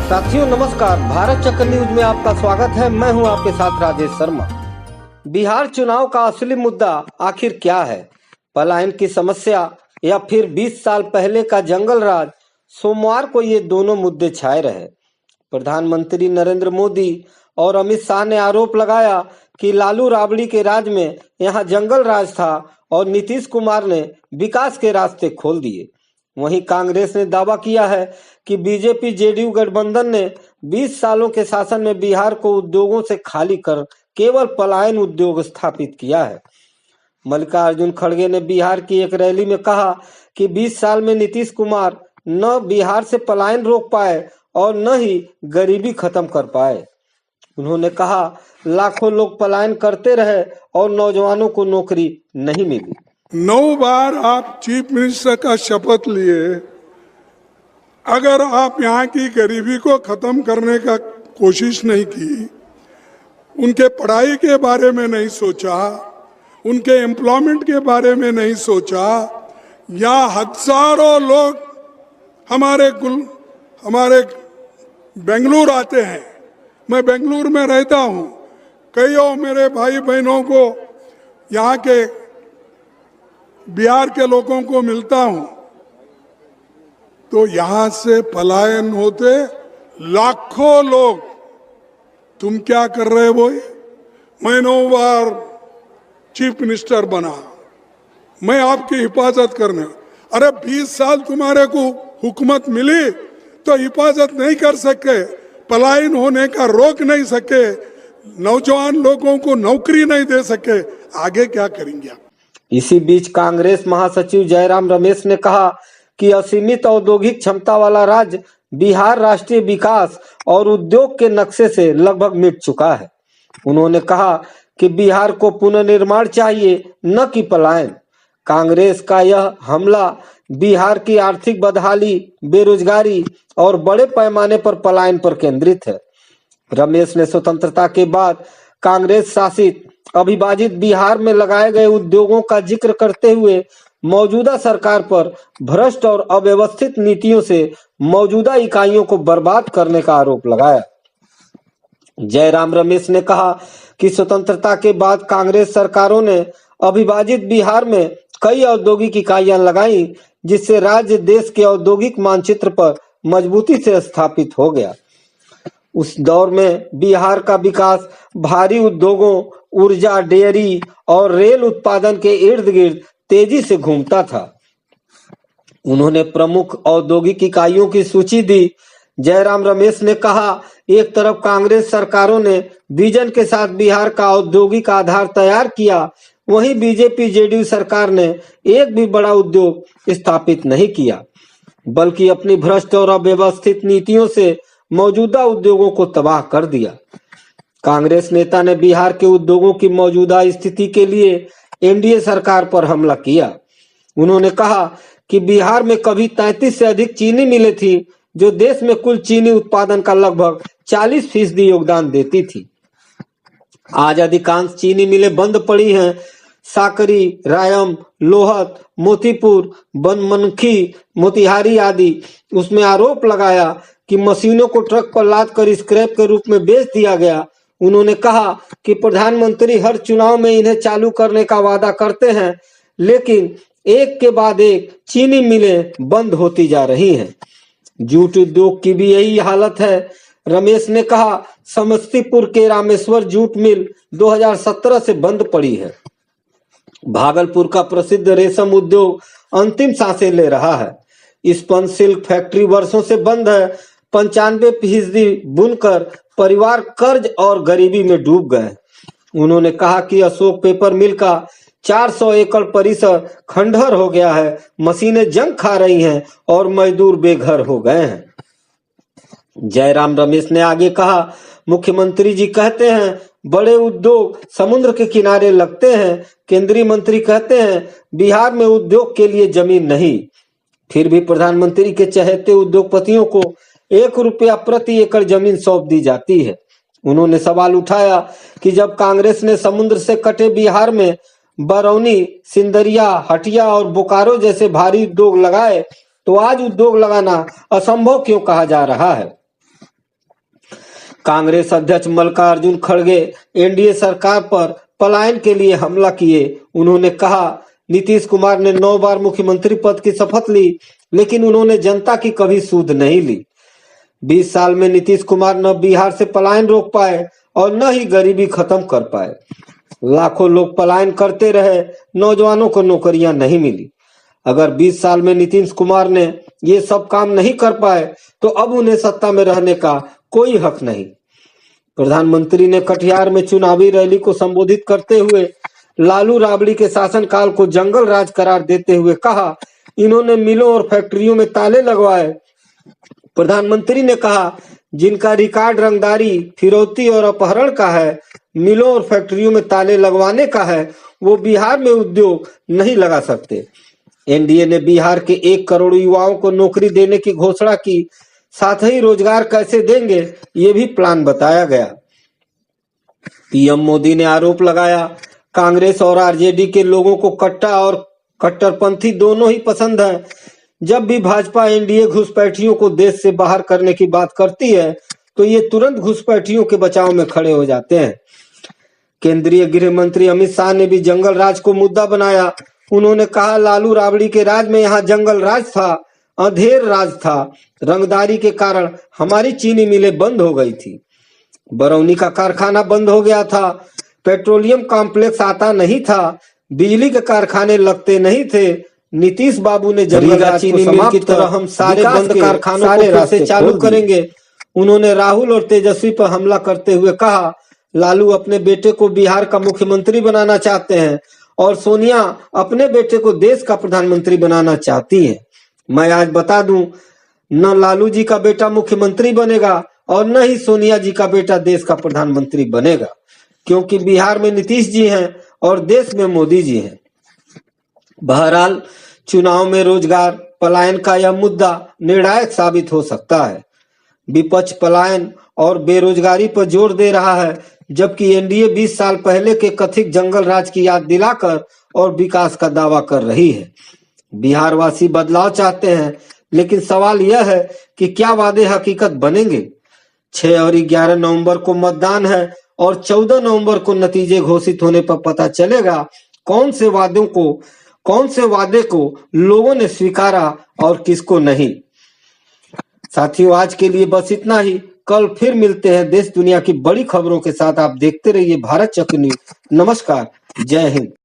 साथियों नमस्कार, भारत चक्र न्यूज में आपका स्वागत है। मैं हूं आपके साथ राजेश शर्मा। बिहार चुनाव का असली मुद्दा आखिर क्या है? पलायन की समस्या या फिर 20 साल पहले का जंगल राज? सोमवार को ये दोनों मुद्दे छाए रहे। प्रधानमंत्री नरेंद्र मोदी और अमित शाह ने आरोप लगाया कि लालू राबड़ी के राज में यहाँ जंगल राज था और नीतीश कुमार ने विकास के रास्ते खोल दिए। वहीं कांग्रेस ने दावा किया है कि बीजेपी जेडीयू गठबंधन ने 20 सालों के शासन में बिहार को उद्योगों से खाली कर केवल पलायन उद्योग स्थापित किया है। मल्लिकार्जुन खड़गे ने बिहार की एक रैली में कहा कि 20 साल में नीतीश कुमार न बिहार से पलायन रोक पाए और न ही गरीबी खत्म कर पाए। उन्होंने कहा, लाखों लोग पलायन करते रहे और नौजवानों को नौकरी नहीं मिली। 9 बार आप चीफ मिनिस्टर का शपथ लिए, अगर आप यहाँ की गरीबी को खत्म करने का कोशिश नहीं की, उनके पढ़ाई के बारे में नहीं सोचा, उनके एम्प्लॉयमेंट के बारे में नहीं सोचा, यहाँ हजारों लोग हमारे बेंगलुरु आते हैं। मैं बेंगलुरु में रहता हूँ। कईयों मेरे भाई बहनों को, यहाँ के बिहार के लोगों को मिलता हूं, तो यहां से पलायन होते लाखों लोग। तुम क्या कर रहे हो? मैं 9 बार चीफ मिनिस्टर बना, मैं आपकी हिफाजत करने। अरे 20 साल तुम्हारे को हुकूमत मिली तो हिफाजत नहीं कर सके, पलायन होने का रोक नहीं सके, नौजवान लोगों को नौकरी नहीं दे सके, आगे क्या करेंगे आप? इसी बीच कांग्रेस महासचिव जयराम रमेश ने कहा कि असीमित औद्योगिक क्षमता वाला राज्य बिहार राष्ट्रीय विकास और उद्योग के नक्शे से लगभग मिट चुका है। उन्होंने कहा कि बिहार को पुनर्निर्माण चाहिए, न कि पलायन। कांग्रेस का यह हमला बिहार की आर्थिक बदहाली, बेरोजगारी और बड़े पैमाने पर पलायन पर केंद्रित है। रमेश ने स्वतंत्रता के बाद कांग्रेस शासित अविभाजित बिहार में लगाए गए उद्योगों का जिक्र करते हुए मौजूदा सरकार पर भ्रष्ट और अव्यवस्थित नीतियों से मौजूदा इकाइयों को बर्बाद करने का आरोप लगाया। जयराम रमेश ने कहा कि स्वतंत्रता के बाद कांग्रेस सरकारों ने अविभाजित बिहार में कई औद्योगिक इकाइयां लगाई, जिससे राज्य देश के औद्योगिक मानचित्र पर मजबूती से स्थापित हो गया। उस दौर में बिहार का विकास भारी उद्योगों, ऊर्जा, डेयरी और रेल उत्पादन के इर्द गिर्द तेजी से घूमता था। उन्होंने प्रमुख औद्योगिक इकाइयों की सूची दी। जयराम रमेश ने कहा, एक तरफ कांग्रेस सरकारों ने विजन के साथ बिहार का औद्योगिक आधार तैयार किया, वहीं बीजेपी जेडीयू सरकार ने एक भी बड़ा उद्योग स्थापित नहीं किया, बल्कि अपनी भ्रष्ट और अव्यवस्थित नीतियों से मौजूदा उद्योगों को तबाह कर दिया। कांग्रेस नेता ने बिहार के उद्योगों की मौजूदा स्थिति के लिए एनडीए सरकार पर हमला किया। उन्होंने कहा कि बिहार में कभी 33 से अधिक चीनी मिलें थी, जो देश में कुल चीनी उत्पादन का लगभग 40% योगदान देती थी। आज अधिकांश चीनी मिलें बंद पड़ी हैं। साकरी, रायम, लोहत, मोतीपुर, बनमनखी, मोतिहारी आदि। उसमें आरोप लगाया कि मशीनों को ट्रक पर लाद कर स्क्रैप के रूप में बेच दिया गया। उन्होंने कहा कि प्रधानमंत्री हर चुनाव में इन्हें चालू करने का वादा करते हैं, लेकिन एक के बाद एक चीनी मिलें बंद होती जा रही हैं। जूट उद्योग की भी यही हालत है। रमेश ने कहा, समस्तीपुर के रामेश्वर जूट मिल 2017 से बंद पड़ी है। भागलपुर का प्रसिद्ध रेशम उद्योग अंतिम सांसें ले रहा है। स्पंज सिल्क फैक्ट्री वर्षों से बंद है। 95% बुनकर परिवार कर्ज और गरीबी में डूब गए। उन्होंने कहा कि अशोक पेपर मिल का 400 एकड़ परिसर खंडहर हो गया है, मशीनें जंग खा रही हैं और मजदूर बेघर हो गए हैं। जयराम रमेश ने आगे कहा, मुख्यमंत्री जी कहते हैं बड़े उद्योग समुद्र के किनारे लगते हैं। केंद्रीय मंत्री कहते हैं बिहार में उद्योग के लिए जमीन नहीं। फिर भी प्रधानमंत्री के चहेते उद्योगपतियों को 1 रुपया प्रति एकड़ जमीन सौंप दी जाती है। उन्होंने सवाल उठाया कि जब कांग्रेस ने समुद्र से कटे बिहार में बरौनी, सिंदरिया, हटिया और बोकारो जैसे भारी उद्योग लगाए, तो आज उद्योग लगाना असंभव क्यों कहा जा रहा है। कांग्रेस अध्यक्ष मल्लिकार्जुन खड़गे एनडीए सरकार पर पलायन के लिए हमला किए। उन्होंने कहा, नीतीश कुमार ने 9 बार मुख्यमंत्री पद की शपथ ली, लेकिन उन्होंने जनता की कभी सुध नहीं ली। 20 साल में नीतीश कुमार न बिहार से पलायन रोक पाए और न ही गरीबी खत्म कर पाए। लाखों लोग पलायन करते रहे, नौजवानों को नौकरियां नहीं मिली। अगर 20 साल में नीतीश कुमार ने ये सब काम नहीं कर पाए तो अब उन्हें सत्ता में रहने का कोई हक नहीं। प्रधानमंत्री ने कटिहार में चुनावी रैली को संबोधित करते हुए लालू राबड़ी के शासनकाल को जंगल राज करार देते हुए कहा, इन्होंने मिलों और फैक्ट्रियों में ताले लगवाए। प्रधानमंत्री ने कहा, जिनका रिकॉर्ड रंगदारी, फिरौती और अपहरण का है, मिलों और फैक्ट्रियों में ताले लगवाने का है, वो बिहार में उद्योग नहीं लगा सकते। एनडीए ने बिहार के 1 करोड़ युवाओं को नौकरी देने की घोषणा की, साथ ही रोजगार कैसे देंगे ये भी प्लान बताया गया। पीएम मोदी ने आरोप लगाया, कांग्रेस और आरजेडी के लोगों को कट्टा और कट्टरपंथी दोनों ही पसंद है। जब भी भाजपा एनडीए घुसपैठियों को देश से बाहर करने की बात करती है तो ये तुरंत घुसपैठियों के बचाव में खड़े हो जाते हैं। केंद्रीय गृह मंत्री अमित शाह ने भी जंगल राज को मुद्दा बनाया। उन्होंने कहा, लालू राबड़ी के राज में यहाँ जंगल राज था, अंधेर राज था। रंगदारी के कारण हमारी चीनी मिलें बंद हो गई थी, बरौनी का कारखाना बंद हो गया था, पेट्रोलियम कॉम्प्लेक्स आता नहीं था, बिजली के कारखाने लगते नहीं थे। नीतीश बाबू ने जंगल चीनी मिल की तरह हम सारे बंद कारखानों को फिर से चालू करेंगे। उन्होंने राहुल और तेजस्वी पर हमला करते हुए कहा, लालू अपने बेटे को बिहार का मुख्यमंत्री बनाना चाहते हैं और सोनिया अपने बेटे को देश का प्रधानमंत्री बनाना चाहती है। मैं आज बता दूं, न लालू जी का बेटा मुख्यमंत्री बनेगा और न ही सोनिया जी का बेटा देश का प्रधानमंत्री बनेगा, क्योंकि बिहार में नीतीश जी हैं और देश में मोदी जी हैं। बहरहाल, चुनाव में रोजगार पलायन का यह मुद्दा निर्णायक साबित हो सकता है। विपक्ष पलायन और बेरोजगारी पर जोर दे रहा है, जबकि एनडीए 20 साल पहले के कथित जंगल राज की याद दिलाकर और विकास का दावा कर रही है। बिहार वासी बदलाव चाहते हैं, लेकिन सवाल यह है कि क्या वादे हकीकत बनेंगे। 6 और 11 नवंबर को मतदान है और 14 नवंबर को नतीजे घोषित होने पर पता चलेगा कौन से वादे को लोगों ने स्वीकारा और किसको नहीं। साथियों, आज के लिए बस इतना ही। कल फिर मिलते हैं देश दुनिया की बड़ी खबरों के साथ। आप देखते रहिए भारत चक्र न्यूज। नमस्कार, जय हिंद।